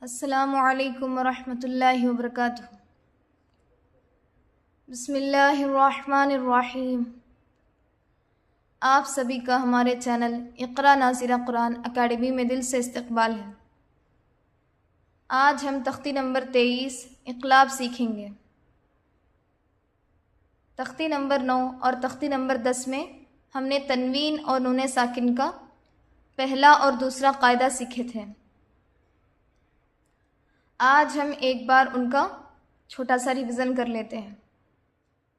السلام علیکم ورحمۃ اللہ وبرکاتہ۔ بسم اللہ الرحمن الرحیم۔ آپ سبھی کا ہمارے چینل اقرا ناظرہ قرآن اکیڈمی میں دل سے استقبال ہے۔ آج ہم تختی نمبر 23 انقلاب سیکھیں گے۔ تختی نمبر 9 اور تختی نمبر 10 میں ہم نے تنوین اور نون ساکن کا پہلا اور دوسرا قاعدہ سیکھے تھے۔ آج ہم ایک بار ان کا چھوٹا سا ریویژن کر لیتے ہیں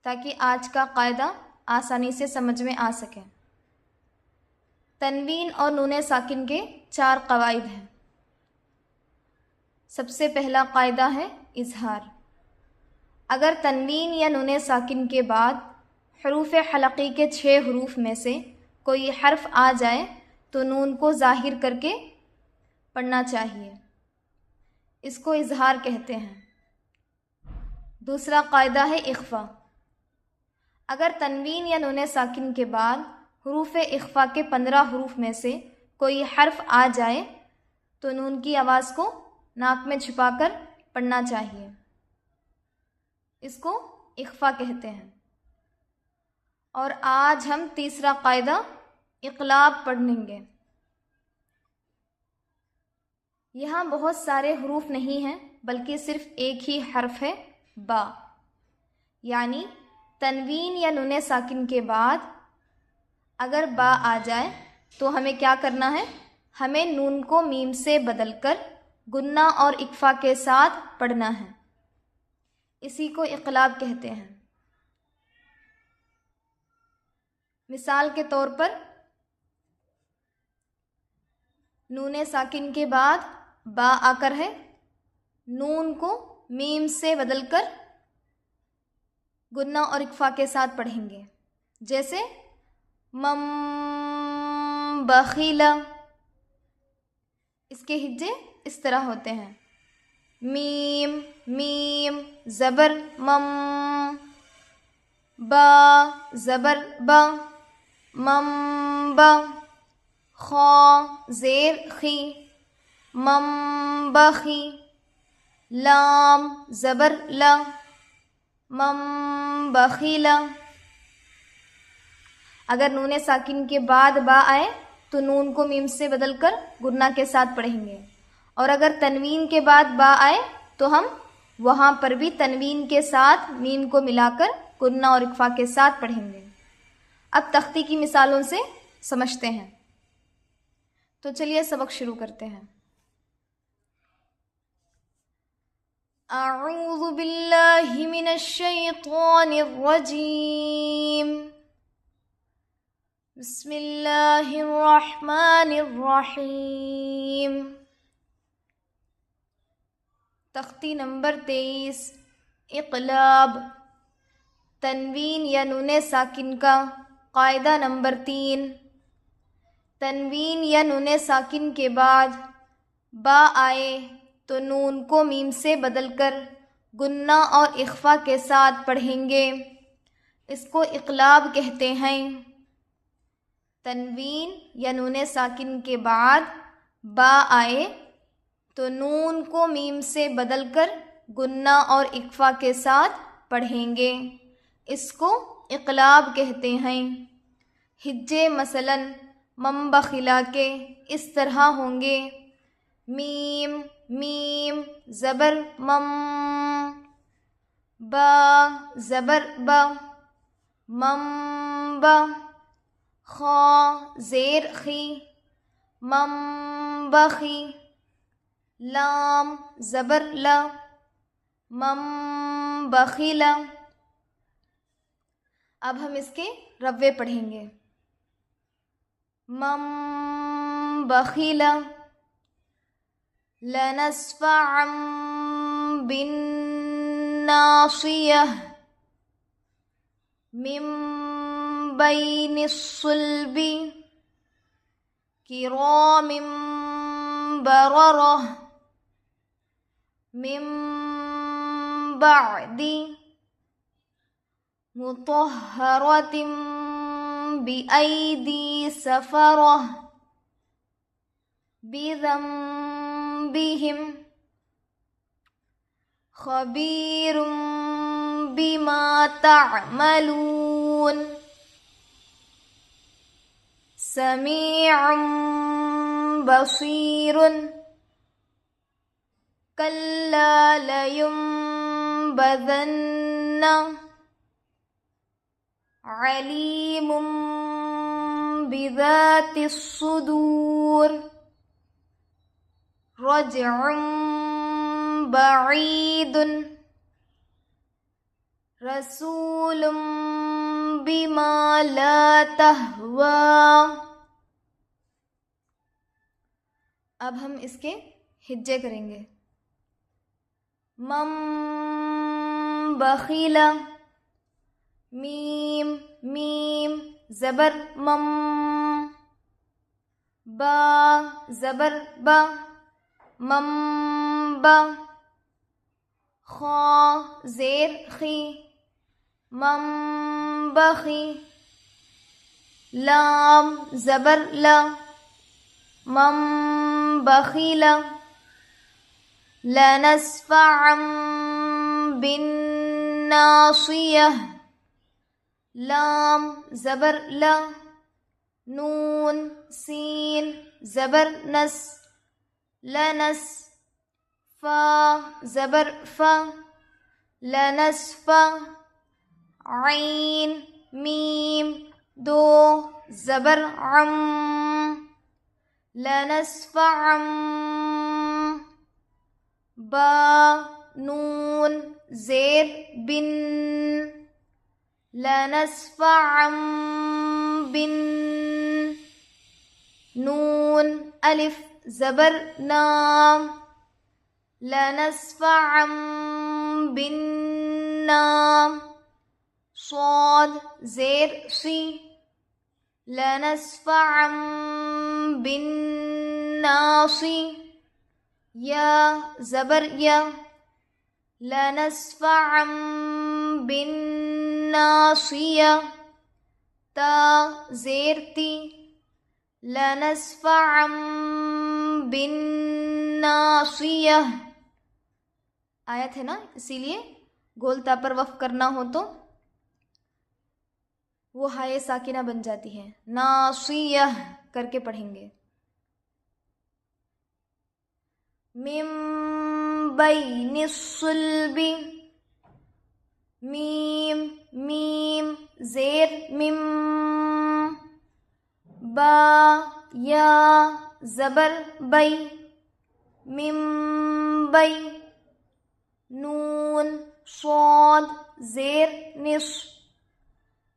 تاکہ آج کا قاعدہ آسانی سے سمجھ میں آ سکے۔ تنوین اور نون ساکن کے 4 قواعد ہیں۔ سب سے پہلا قاعدہ ہے اظہار۔ اگر تنوین یا نون ساکن کے بعد حروف حلقی کے 6 حروف میں سے کوئی حرف آ جائے تو نون کو ظاہر کر کے پڑھنا چاہیے، اس کو اظہار کہتے ہیں۔ دوسرا قاعدہ ہے اخفا۔ اگر تنوین یا نون ساکن کے بعد حروف اخفا کے 15 حروف میں سے کوئی حرف آ جائے تو نون کی آواز کو ناک میں چھپا کر پڑھنا چاہیے، اس کو اخفا کہتے ہیں۔ اور آج ہم تیسرا قاعدہ انقلاب پڑھیں گے۔ یہاں بہت سارے حروف نہیں ہیں بلکہ صرف ایک ہی حرف ہے، با۔ یعنی تنوین یا نون ساکن کے بعد اگر با آ جائے تو ہمیں کیا کرنا ہے؟ ہمیں نون کو میم سے بدل کر گنہ اور اکفا کے ساتھ پڑھنا ہے، اسی کو انقلاب کہتے ہیں۔ مثال کے طور پر نون ساکن کے بعد با آ کر ہے، نون کو میم سے بدل کر گنہ اور اکفا کے ساتھ پڑھیں گے، جیسے مم بخیلا۔ اس کے ہجے اس طرح ہوتے ہیں، میم میم زبر مم، با زبر با مم با، خا زیر خی مم بخی، لام زبر لا مم بخیلا۔ اگر نون ساکن کے بعد با آئے تو نون کو میم سے بدل کر گنہ کے ساتھ پڑھیں گے، اور اگر تنوین کے بعد با آئے تو ہم وہاں پر بھی تنوین کے ساتھ میم کو ملا کر گنہ اور اکفا کے ساتھ پڑھیں گے۔ اب تختی کی مثالوں سے سمجھتے ہیں، تو چلیے سبق شروع کرتے ہیں۔ اعوذ باللہ من الشیطان الرجیم، بسم اللہ الرحمن الرحیم۔ تختی نمبر 23 انقلاب۔ تنوین یا نون ساکن کا قاعدہ نمبر 3۔ تنوین یا نون ساکن کے بعد با آئے تو نون کو میم سے بدل کر گنہ اور اخفا کے ساتھ پڑھیں گے، اس کو انقلاب کہتے ہیں۔ تنوین یا نون ساکن کے بعد با آئے تو نون کو میم سے بدل کر گنہ اور اخفا کے ساتھ پڑھیں گے، اس کو انقلاب کہتے ہیں۔ ہجے مثلاً مم بخلا کے اس طرح ہوں گے، میم میم زبر مم، با زبر با مم با، خا زیر خی مم بخی، لام زبر لا مم بخیلا۔ اب ہم اس کے روے پڑھیں گے۔ مم بخیلا، لنسفعا بالناصیہ، من بین الصلب، کرام بررہ، من بعد مطہرۃ بأیدی سفرہ، بذنبہم خبیر بما تعملون سمیع بصیر کلا لینبذن علیم بذات الصدور رجع بعید رسول بما لا تہوی۔ اب ہم اس کے ہجے کریں گے۔ مم بخیل، میم میم زبر مم، با زبر با مم با، خا زیر خی مم بخی، لام زبر لا مم بخیلا، لنسفعا بالناصیہ، لام زبر لا، نون سین زبر نس، لنس، فا زبر فا، لنسفا، عین میم دو زبر عم، لنسفعا، با نون زیر بن، لنسفعا بن، نون الف زبر نام، لنسفعا بالنام، صاد زیر سی، لنسفعا بالناصی، یا زبر یا، لنسفعا بالناصیہ، تا زیر تی، لنسفعا بالناصیہ۔ آیت ہے نا، اسی لیے گولتا پر وقف کرنا ہو تو وہ ہائے ساکنہ بن جاتی ہے، ناصیہ کر کے پڑھیں گے۔ من بین الصلب، میم میم زیر مم، با یا زبر بی مم بی، نون صاد زیر نص،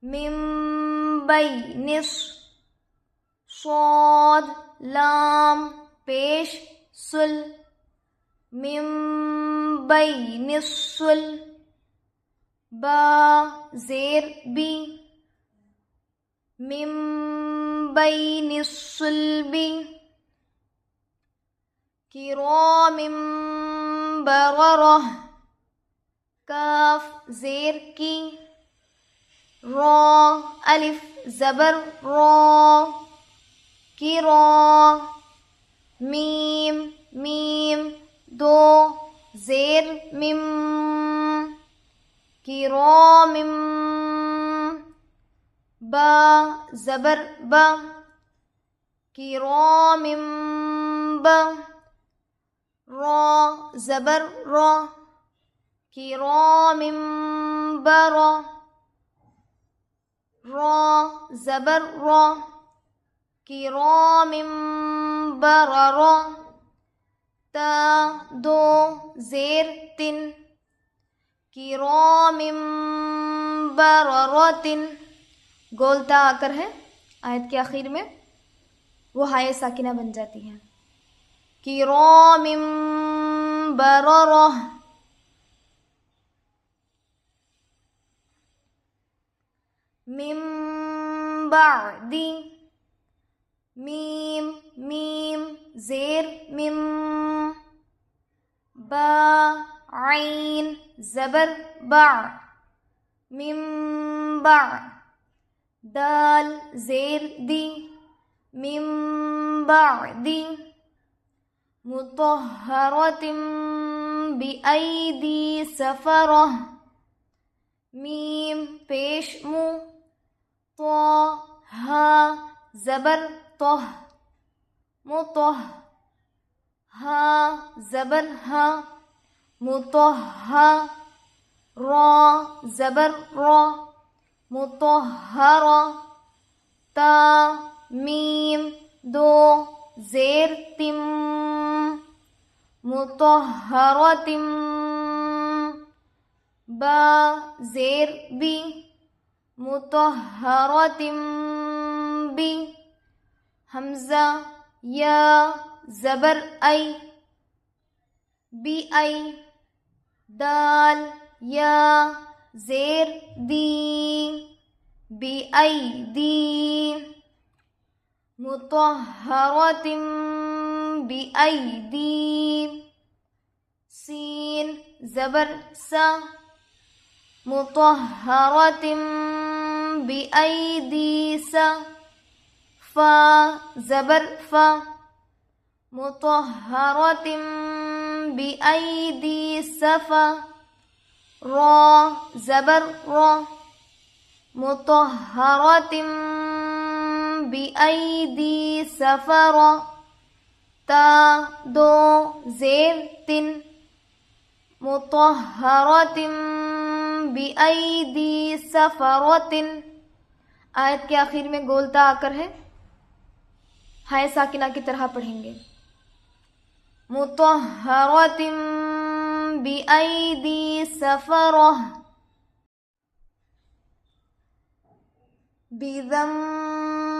من بین صاد لام پیش سل، من بین السل، با زیر بی، من بین الصلب، کرام بررہ، کاف زیر کی، را الف زبر را، کرا، میم میم دو زیر مم، کرام، با زبر با، کرام با، را زبر را، کرام برا، را زبر را، کرام بررا، تا دو زیر تن، کرام بررتن، گولتا آ کر ہے آیت کے آخر میں، وہ ہائے ساکنہ بن جاتی ہے، کرام بررہ۔ من بعد، میم میم زیر مم، با عین زبر با، من بعد، دال زیر دی، من بعد، مطہرۃ بأيدي سفرة میم پیش مو طا ہا زبر طہ مطہ ہا زبر ہا مطہا را زبر را مطہرا تا میم دو زیر تم مطہرتم با زیر بی مطہرتم بی حمزہ یا زبر ای بی ای دال یا زیر دی بی ای دی مطہرتم بی ای دی سین زبر سا مطہرتم بی ای دی سا فا زبر فا مطہرتم بی ای دی صفا را زبر را مطہرتم بی ای دی سفرا تا دو زیر تن مطہرتم بی ای دی سفرتن آیت کے آخر میں گولتا آ کر ہے ہائے ساکنہ کی طرح پڑھیں گے مطہرتم بی ای دی سفرہ بذنبہم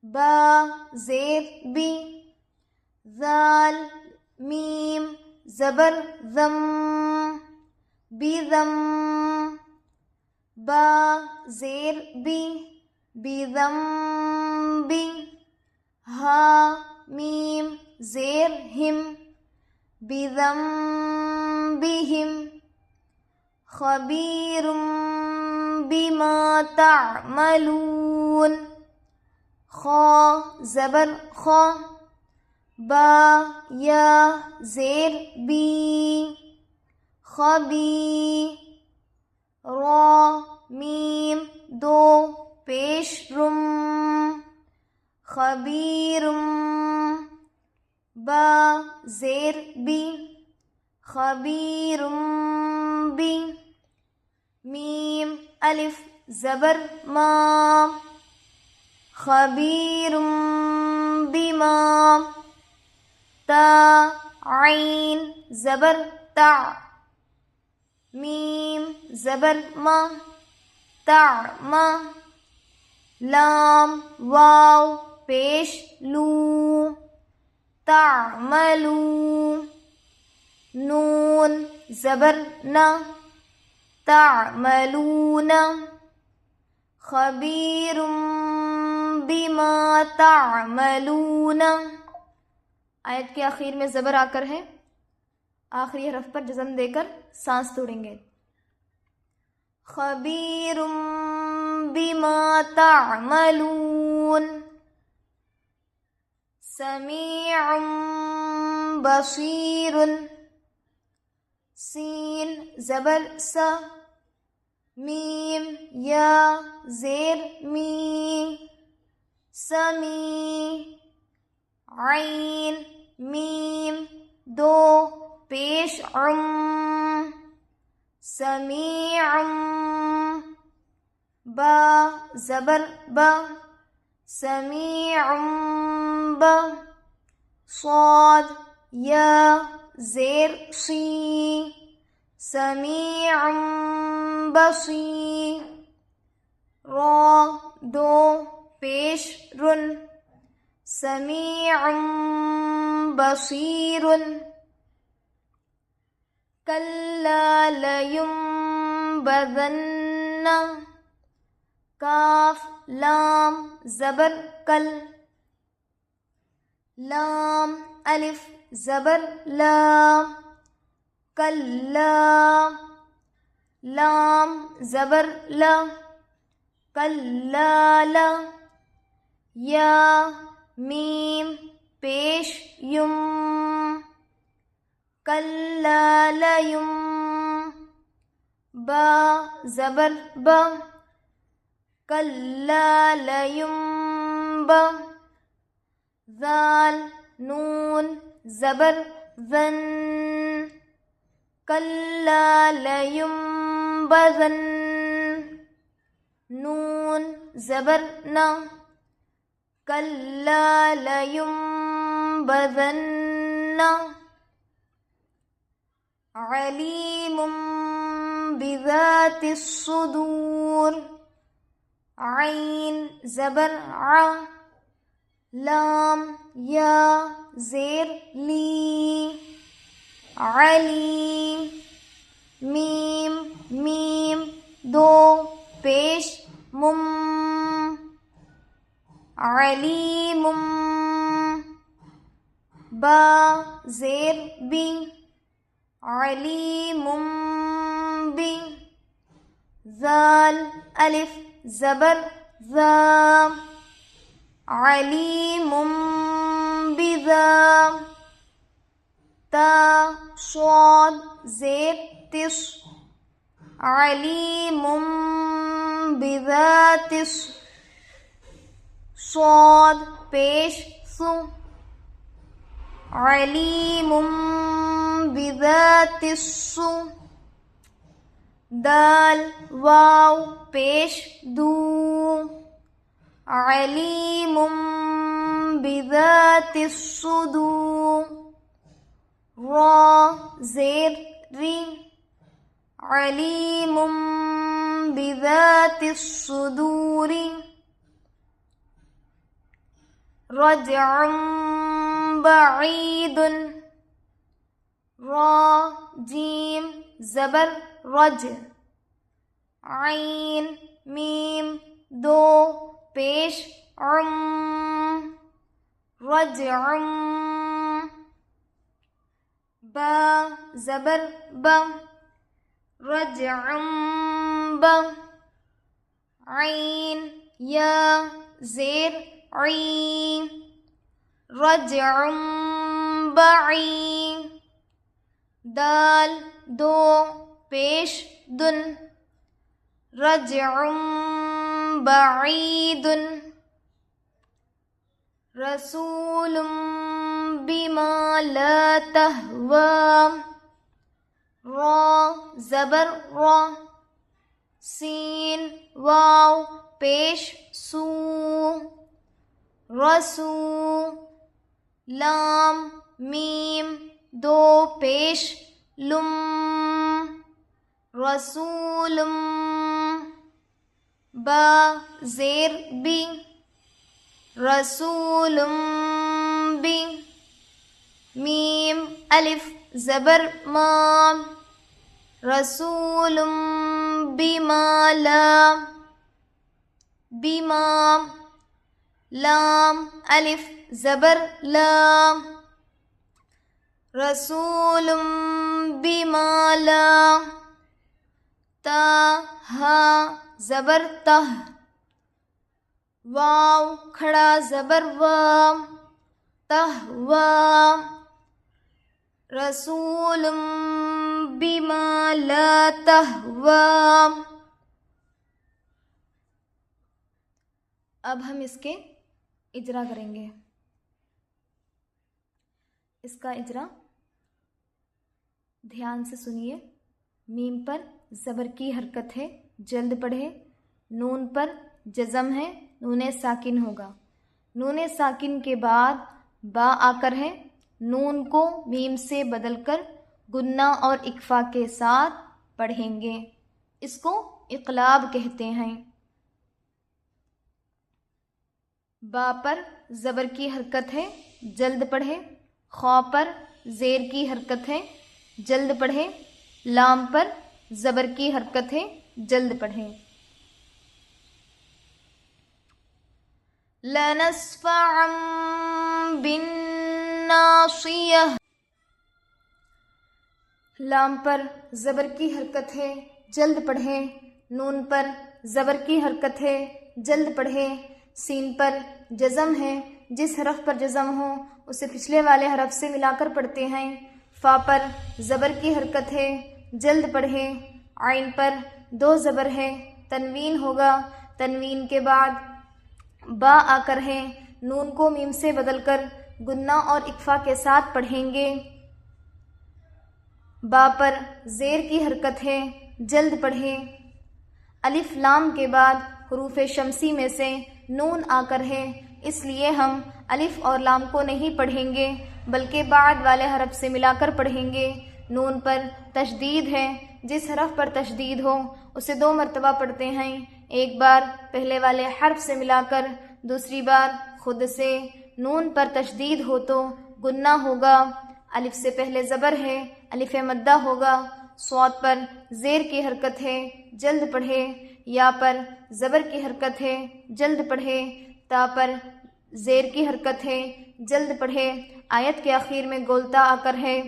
با زیر بی ذال میم زبر ذم بذم با زیر بی بذنبی ہا میم زیر ہم بذنبہم خبیر بما تعملون خا زبر خا با یا زیر بی خبی را میم دو پیش رم خبیرم با زیر بی خبیرم بی میم الف زبر ما خبیرم بما تا عین زبر تا میم زبر ما تعما لام واو پیش لو تعملو نون زبر نا تعملون خبیر بما تعملون آیت کے آخر میں زبر آ کر ہے آخری حرف پر جزم دے کر سانس توڑیں گے خبیر بما تعملون سمیع بصیر سین زبر سا میم یا زیر می سمی عین میم دو پیش سمیع با زبر با سمیع با صاد یا زیر سی سمیع بصیر را دو پیش رن سمیع بصیر کلا لینبذن کاف لام زبر کل لام الف زبر لا کلا لام زبر لا کلا لا یا میم پیش یم کلا لیم با زبر با کلا لیم با ذال نون زبر ذن کلا لیمبذن نون زبر نا کلا لیمبذن علیم بذات الصدور عین زبر ع لام یا زیر لی علی میم میم دو پیش مم علیم با زیر بی علیم بی ذال الف زبر ذا علیم بذا تا صاد زیر تس علیم بذات صاد پیش سو علیم بذات السو دال واو پیش دو علیم بذات الصدور را زیر ری علیم بذات الصدور رجع بعید را جیم زبر رج عین میم دو پیش رجع با زبر با رجع با عین یا زیر عی رجع بعی دال دو پیش دن رجع بعید رسول بما لا تهوى را زبر را سین واو پیش سو رسو لام میم دو پیش لم رسول با زیر بی رسول بی میم الف زبر ما رسول بما لا بما لام الف زبر لا رسول بما لا تا ہا زبر تہ واو کھڑا زبر وا تہوا رسول بما لا تہوا. اب ہم اس کے اجرا کریں گے. اس کا اجرا دھیان سے سنیے. میم پر زبر کی حرکت ہے، جلد پڑھے. نون پر جزم ہے، نون ساکن ہوگا. نون ساکن کے بعد با آ کر ہے. نون کو میم سے بدل کر گنہ اور اکفا کے ساتھ پڑھیں گے. اس کو اقلاب کہتے ہیں. با پر زبر کی حرکت ہے، جلد پڑھے. خا پر زیر کی حرکت ہے، جلد پڑھے. لام پر زبر کی حرکت ہے، جلد پڑھیں. لَنَسْفَعًا بِالنَّاصِيَةِ. لام پر زبر کی حرکت ہے، جلد پڑھیں. نون پر زبر کی حرکت ہے، جلد پڑھیں. سین پر جزم ہے، جس حرف پر جزم ہو اسے پچھلے والے حرف سے ملا کر پڑھتے ہیں. فا پر زبر کی حرکت ہے، جلد پڑھیں۔ عین پر دو زبر ہے، تنوین ہوگا، تنوین کے بعد با آ کر ہے، نون کو میم سے بدل کر گنہ اور اکفا کے ساتھ پڑھیں گے۔ با پر زیر کی حرکت ہے، جلد پڑھیں۔ الف لام کے بعد حروف شمسی میں سے نون آ کر ہے، اس لیے ہم الف اور لام کو نہیں پڑھیں گے بلکہ بعد والے حرف سے ملا کر پڑھیں گے۔ نون پر تشدید ہے، جس حرف پر تشدید ہو اسے 2 مرتبہ پڑھتے ہیں، ایک بار پہلے والے حرف سے ملا کر، دوسری بار خود سے۔ نون پر تشدید ہو تو گنہ ہوگا، الف سے پہلے زبر ہے، الف مدہ ہوگا۔ صاد پر زیر کی حرکت ہے، جلد پڑھے۔ یا پر زبر کی حرکت ہے، جلد پڑھے۔ تا پر زیر کی حرکت ہے، جلد پڑھے۔ آیت کے آخر میں گولتا آ کر ہے،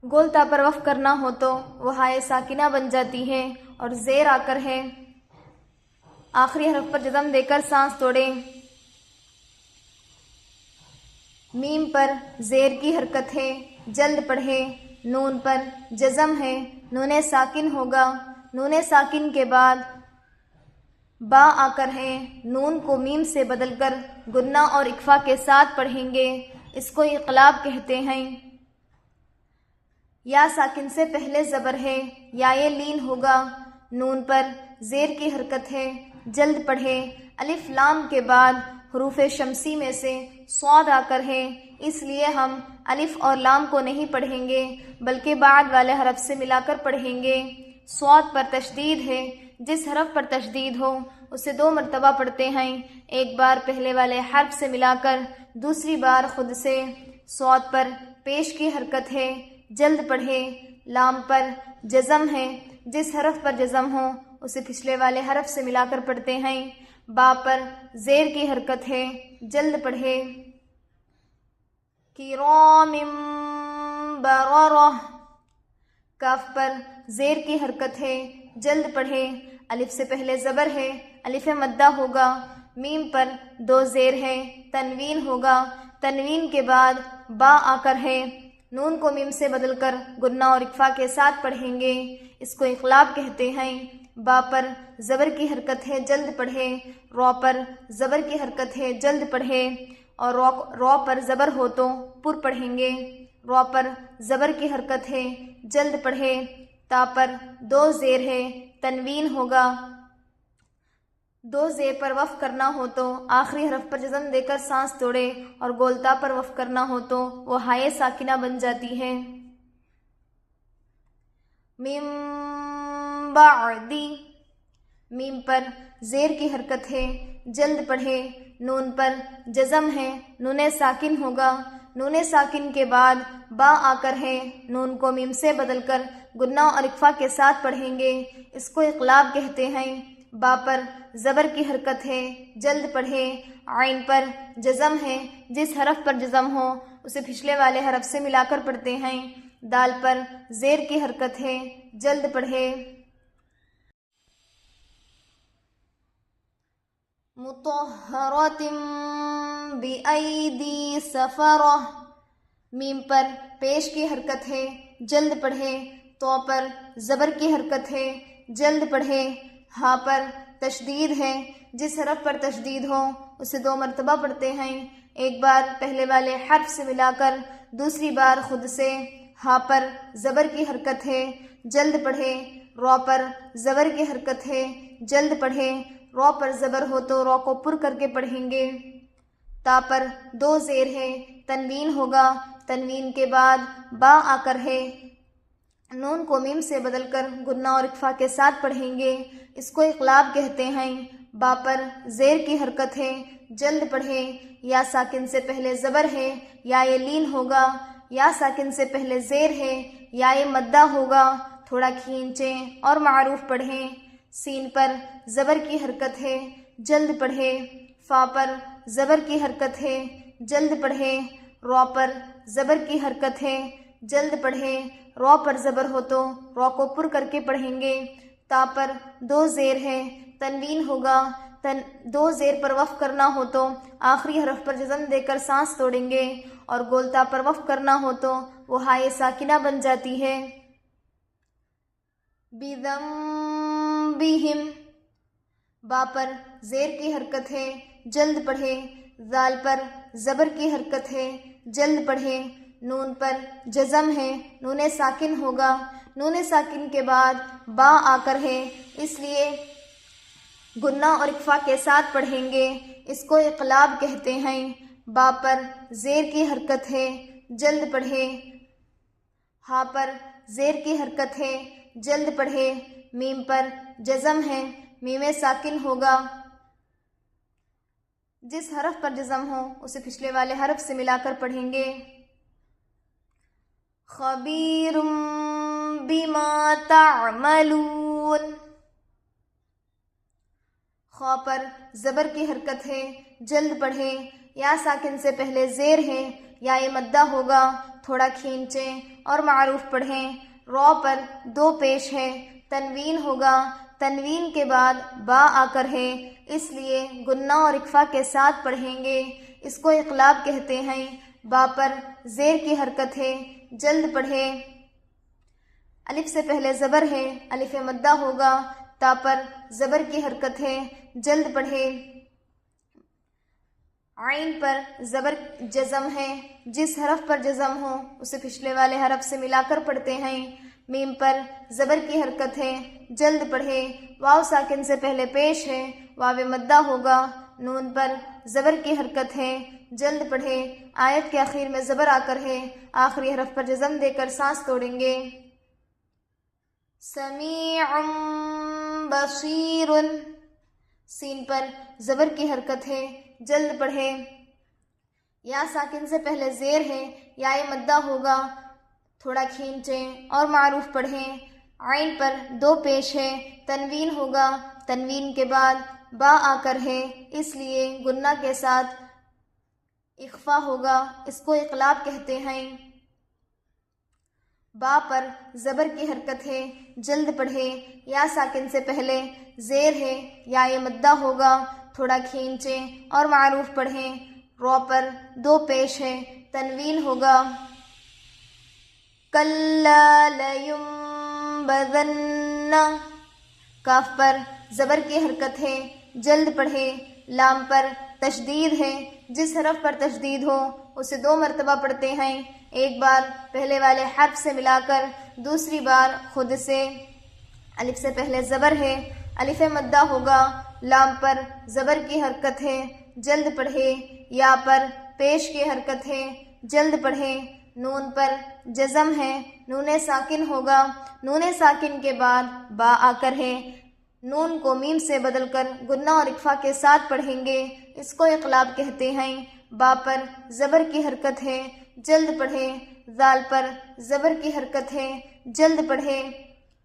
گولتا پر وقف کرنا ہو تو وہ ہائے ساکنہ بن جاتی ہے، اور زیر آ کر ہے، آخری حرف پر جزم دے کر سانس توڑیں۔ میم پر زیر کی حرکت ہے، جلد پڑھے۔ نون پر جزم ہے، نون ساکن ہوگا، نون ساکن کے بعد با آ کر ہے، نون کو میم سے بدل کر گنہ اور اکفا کے ساتھ پڑھیں گے، اس کو اقلاب کہتے ہیں۔ یا ساکن سے پہلے زبر ہے، یا یہ لین ہوگا، نون پر زیر کی حرکت ہے، جلد پڑھے۔ الف لام کے بعد حروف شمسی میں سے صاد آ کر ہے، اس لیے ہم الف اور لام کو نہیں پڑھیں گے بلکہ بعد والے حرف سے ملا کر پڑھیں گے۔ صاد پر تشدید ہے، جس حرف پر تشدید ہو اسے 2 مرتبہ پڑھتے ہیں، ایک بار پہلے والے حرف سے ملا کر، دوسری بار خود سے۔ صاد پر پیش کی حرکت ہے، جلد پڑھے۔ لام پر جزم ہے، جس حرف پر جزم ہو اسے پچھلے والے حرف سے ملا کر پڑھتے ہیں۔ با پر زیر کی حرکت ہے، جلد پڑھے۔ کرام بررہ۔ کاف پر زیر کی حرکت ہے، جلد پڑھے۔ الف سے پہلے زبر ہے، الف مدہ ہوگا۔ میم پر 2 زیر ہے، تنوین ہوگا، تنوین کے بعد با آ کر ہے، نون کو میم سے بدل کر گنہ اور اکفا کے ساتھ پڑھیں گے، اس کو اقلاب کہتے ہیں۔ با پر زبر کی حرکت ہے، جلد پڑھے۔ رو پر زبر کی حرکت ہے، جلد پڑھے، اور رو پر زبر ہو تو پر پڑھیں گے۔ رو پر زبر کی حرکت ہے، جلد پڑھے۔ تا پر 2 زیر ہے، تنوین ہوگا۔ 2 زیر پر وقف کرنا ہو تو آخری حرف پر جزم دے کر سانس توڑے، اور گولتا پر وقف کرنا ہو تو وہ ہائے ساکنہ بن جاتی ہے۔ من بعدی۔ میم پر زیر کی حرکت ہے، جلد پڑھے۔ نون پر جزم ہے، نون ساکن ہوگا، نون ساکن کے بعد با آ کر ہے، نون کو میم سے بدل کر گنہ اور اکفا کے ساتھ پڑھیں گے، اس کو اقلاب کہتے ہیں۔ با پر زبر کی حرکت ہے، جلد پڑھے۔ عین پر جزم ہے، جس حرف پر جزم ہو اسے پچھلے والے حرف سے ملا کر پڑھتے ہیں۔ دال پر زیر کی حرکت ہے، جلد پڑھے۔ مطہرۃ بأیدی سفرہ۔ میم پر پیش کی حرکت ہے، جلد پڑھے۔ تو پر زبر کی حرکت ہے، جلد پڑھے۔ ہا پر تشدید ہے، جس حرف پر تشدید ہو اسے 2 مرتبہ پڑھتے ہیں، ایک بار پہلے والے حرف سے ملا کر، دوسری بار خود سے۔ ہا پر زبر کی حرکت ہے، جلد پڑھے۔ رو پر زبر کی حرکت ہے، جلد پڑھے۔ رو پر زبر ہو تو رو کو پر کر کے پڑھیں گے۔ تا پر 2 زیر ہے، تنوین ہوگا، تنوین کے بعد با آ کر ہے، نون کو میم سے بدل کر گنہ اور اکفا کے ساتھ پڑھیں گے، اس کو اقلاب کہتے ہیں۔ با پر زیر کی حرکت ہے، جلد پڑھے۔ یا ساکن سے پہلے زبر ہے، یا یہ لین ہوگا، یا ساکن سے پہلے زیر ہے، یا یہ مدہ ہوگا، تھوڑا کھینچیں اور معروف پڑھیں۔ سین پر زبر کی حرکت ہے، جلد پڑھے۔ فا پر زبر کی حرکت ہے، جلد پڑھے۔ رو پر زبر کی حرکت ہے، جلد پڑھے۔ رو پر زبر ہو تو رو کو پر کر کے پڑھیں گے۔ تا پر 2 زیر ہے، تنوین ہوگا، 2 زیر پر وقف کرنا ہو تو آخری حرف پر جزم دے کر سانس توڑیں گے، اور گولتا پر وقف کرنا ہو تو وہ ہائے ساکنہ بن جاتی ہے۔ بِذَنبِهِمْ، با پر زیر کی حرکت ہے، جلد پڑھے۔ ذال پر زبر کی حرکت ہے، جلد پڑھے۔ نون پر جزم ہے، نون ساکن ہوگا، نون ساکن کے بعد با آ کر ہے، اس لیے گنہ اور اخفا کے ساتھ پڑھیں گے، اس کو اقلاب کہتے ہیں۔ با پر زیر کی حرکت ہے، جلد پڑھے۔ ہا پر زیر کی حرکت ہے، جلد پڑھے۔ میم پر جزم ہے، میم ساکن ہوگا، جس حرف پر جزم ہو اسے پچھلے والے حرف سے ملا کر پڑھیں گے۔ خبیر بما تعملون، خا پر زبر کی حرکت ہے، جلد پڑھے۔ یا ساکن سے پہلے زیر ہے، یا مدہ ہوگا، تھوڑا کھینچیں اور معروف پڑھیں۔ رو پر دو پیش ہے، تنوین ہوگا، تنوین کے بعد با آ کر ہے، اس لیے گنہ اور اخفا کے ساتھ پڑھیں گے، اس کو اقلاب کہتے ہیں۔ با پر زیر کی حرکت ہے، جلد پڑھے۔ الف سے پہلے زبر ہے، الف مدہ ہوگا۔ تا پر زبر کی حرکت ہے، جلد پڑھے۔ عین پر زبر جزم ہے، جس حرف پر جزم ہو اسے پچھلے والے حرف سے ملا کر پڑھتے ہیں۔ میم پر زبر کی حرکت ہے، جلد پڑھے۔ واو ساکن سے پہلے پیش ہے، واو مدہ ہوگا۔ نون پر زبر کی حرکت ہے، جلد پڑھے۔ آیت کے آخر میں زبر آ کر ہے، آخری حرف پر جزم دے کر سانس توڑیں گے۔ سمیع بصیر، سین پر زبر کی حرکت ہے، جلد پڑھے۔ یا ساکن سے پہلے زیر ہے، یا مدہ ہوگا، تھوڑا کھینچیں اور معروف پڑھیں۔ عین پر دو پیش ہے، تنوین ہوگا، تنوین کے بعد با آ کر ہے، اس لیے گنہ کے ساتھ اخفا ہوگا، اس کو اقلاب کہتے ہیں۔ با پر زبر کی حرکت ہے، جلد پڑھے۔ یا ساکن سے پہلے زیر ہے، یا مدہ ہوگا، تھوڑا کھینچیں اور معروف پڑھیں۔ رو پر دو پیش ہے، تنوین ہوگا۔ کلا لیمبذن، کاف پر زبر کی حرکت ہے، جلد پڑھے۔ لام پر تشدید ہے، جس حرف پر تشدید ہو اسے دو مرتبہ پڑھتے ہیں، ایک بار پہلے والے حرف سے ملا کر، دوسری بار خود سے۔ الف سے پہلے زبر ہے، الف مدہ ہوگا۔ لام پر زبر کی حرکت ہے، جلد پڑھے۔ یا پر پیش کی حرکت ہے، جلد پڑھے۔ نون پر جزم ہے، نون ساکن ہوگا، نون ساکن کے بعد با آ کر ہے، نون کو میم سے بدل کر گنہ اور اخفا کے ساتھ پڑھیں گے، اس کو اقلاب کہتے ہیں۔ با پر زبر کی حرکت ہے، جلد پڑھے۔ ذال پر زبر کی حرکت ہے، جلد پڑھے۔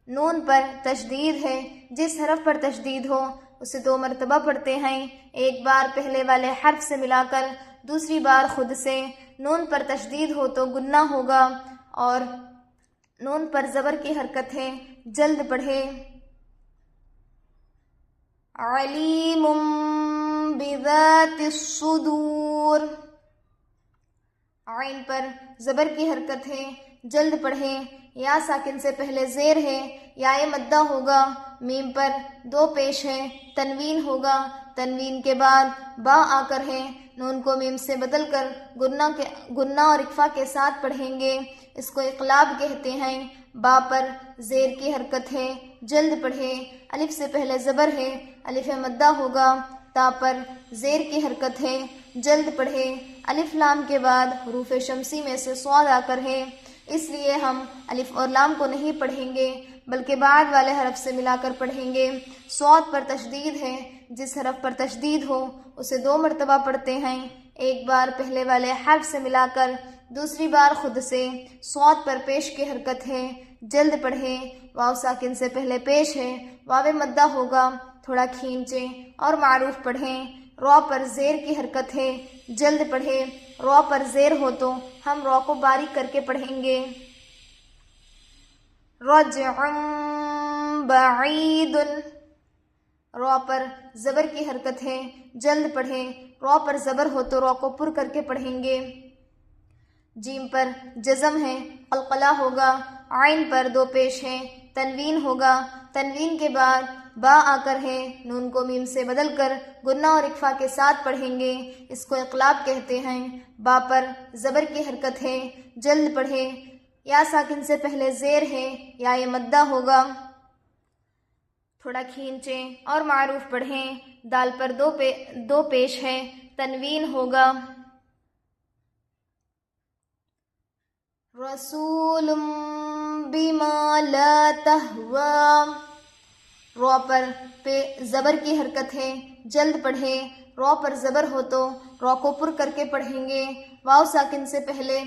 نون پر تشدید ہے، جس حرف پر تشدید ہو اسے دو مرتبہ پڑھتے ہیں، ایک بار پہلے والے حرف سے ملا کر، دوسری بار خود سے۔ نون پر تشدید ہو تو گنہ ہوگا، اور نون پر زبر کی حرکت ہے، جلد پڑھے۔ علیم بذات الصدور، عین پر زبر کی حرکت ہے، جلد پڑھے۔ یا ساکن سے پہلے زیر ہے، یا مدہ ہوگا۔ میم پر دو پیش ہے، تنوین ہوگا، تنوین کے بعد با آ کر ہے، نون کو میم سے بدل کر گنہ اور اخفا کے ساتھ پڑھیں گے، اس کو اقلاب کہتے ہیں۔ با پر زیر کی حرکت ہے، جلد پڑھے۔ الف سے پہلے زبر ہے، الف مدہ ہوگا۔ تا پر زیر کی حرکت ہے، جلد پڑھے۔ الف لام کے بعد حروف شمسی میں سے صاد آ کر ہے، اس لیے ہم الف اور لام کو نہیں پڑھیں گے بلکہ بعد والے حرف سے ملا کر پڑھیں گے۔ صاد پر تشدید ہے، جس حرف پر تشدید ہو اسے دو مرتبہ پڑھتے ہیں، ایک بار پہلے والے حرف سے ملا کر، دوسری بار خود سے۔ صاد پر پیش کی حرکت ہے، جلد پڑھے۔ واو ساکن سے پہلے پیش ہے، واو مدہ ہوگا، تھوڑا کھینچیں اور معروف پڑھیں۔ رو پر زیر کی حرکت ہے، جلد پڑھے۔ رو پر زیر ہو تو ہم رو کو باریک کر کے پڑھیں گے۔ رجع بعید، رو پر زبر کی حرکت ہے، جلد پڑھیں۔ رو پر زبر ہو تو رو کو پر کر کے پڑھیں گے۔ جیم پر جزم ہے، قلقلہ ہوگا۔ عین پر دو پیش ہیں، تنوین ہوگا۔ تنوین کے بعد با آ کر ہے، نون کو میم سے بدل کر غنہ اور اخفا کے ساتھ پڑھیں گے، اس کو اقلاب کہتے ہیں۔ با پر زبر کی حرکت ہے، جلد پڑھے۔ یا ساکن سے پہلے زیر ہے، یا یہ مدہ ہوگا، تھوڑا کھینچیں اور معروف پڑھیں۔ دال پر دو پیش ہے، تنوین ہوگا۔ رسول بما لا تہوی، رو پر زبر کی حرکت ہے، جلد پڑھے۔ رو پر زبر ہو تو رو کو پر کر کے پڑھیں گے۔ واو ساکن سے پہلے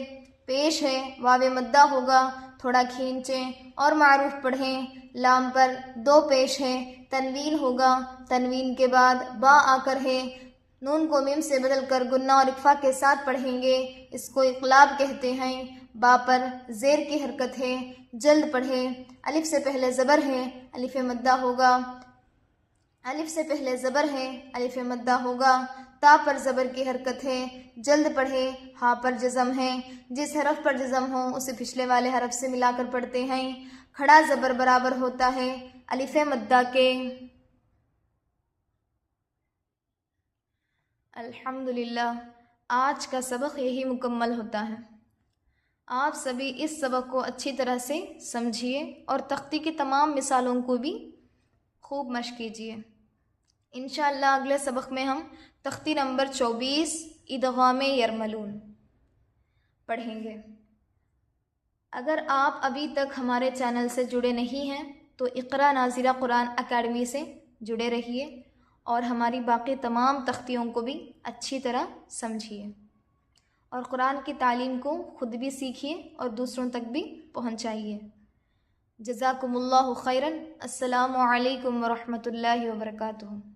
پیش ہے، واو مدہ ہوگا، تھوڑا کھینچیں اور معروف پڑھیں۔ لام پر دو پیش ہے، تنوین ہوگا۔ تنوین کے بعد با آ کر ہے، نون کو میم سے بدل کر غنہ اور اخفا کے ساتھ پڑھیں گے، اس کو اقلاب کہتے ہیں۔ با پر زیر کی حرکت ہے، جلد پڑھے۔ الف سے پہلے زبر ہے، الف مدہ ہوگا۔ الف سے پہلے زبر ہے، الف مدہ ہوگا۔ تا پر زبر کی حرکت ہے، جلد پڑھے۔ ہا پر جزم ہے، جس حرف پر جزم ہو اسے پچھلے والے حرف سے ملا کر پڑھتے ہیں۔ کھڑا زبر برابر ہوتا ہے الف مدہ کے۔ الحمدللہ، آج کا سبق یہی مکمل ہوتا ہے۔ آپ سبھی اس سبق کو اچھی طرح سے سمجھیے اور تختی کی تمام مثالوں کو بھی خوب مشق کیجیے۔ انشاءاللہ اگلے سبق میں ہم تختی نمبر 24 ادغام یرملون پڑھیں گے۔ اگر آپ ابھی تک ہمارے چینل سے جڑے نہیں ہیں تو اقرا ناظرہ قرآن اکیڈمی سے جڑے رہیے اور ہماری باقی تمام تختیوں کو بھی اچھی طرح سمجھیے اور قرآن کی تعلیم کو خود بھی سیکھیے اور دوسروں تک بھی پہنچائیے۔ جزاکم اللہ خیراً۔ السلام علیکم ورحمۃ اللہ وبرکاتہ۔